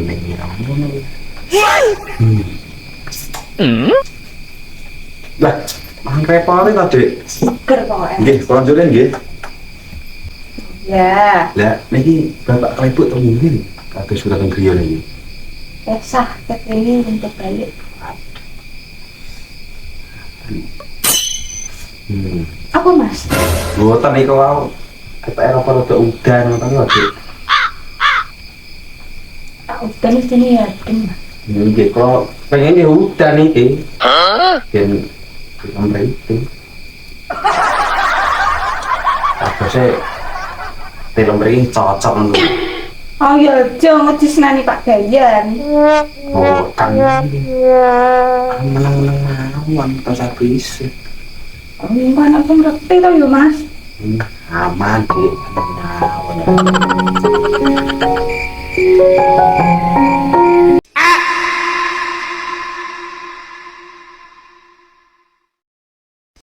maning ya. Lah, mang repore ta, Dik? Seger pokoknya. Nggih, kula njure nggih. Ya, Lah, niki Bapak Klebuk teng nggih. Kados sudah teng griya niki. sah kepingin untuk balik. Apa mas? Mboten niku wau. KPR apa rada udan ngoten lho, Dik. Udah nih sini ya, mas. Nggih, kok pengen nggih udan iki. Yen film itu. Agase film ini cocok lho. Oh ya, jangan ngecisnani Pak Dayan. Oh, kan menang-menang mawon ta sabis. Oh, kan aku ngerti tau ya mas. Aman, Dik. Menang mawon.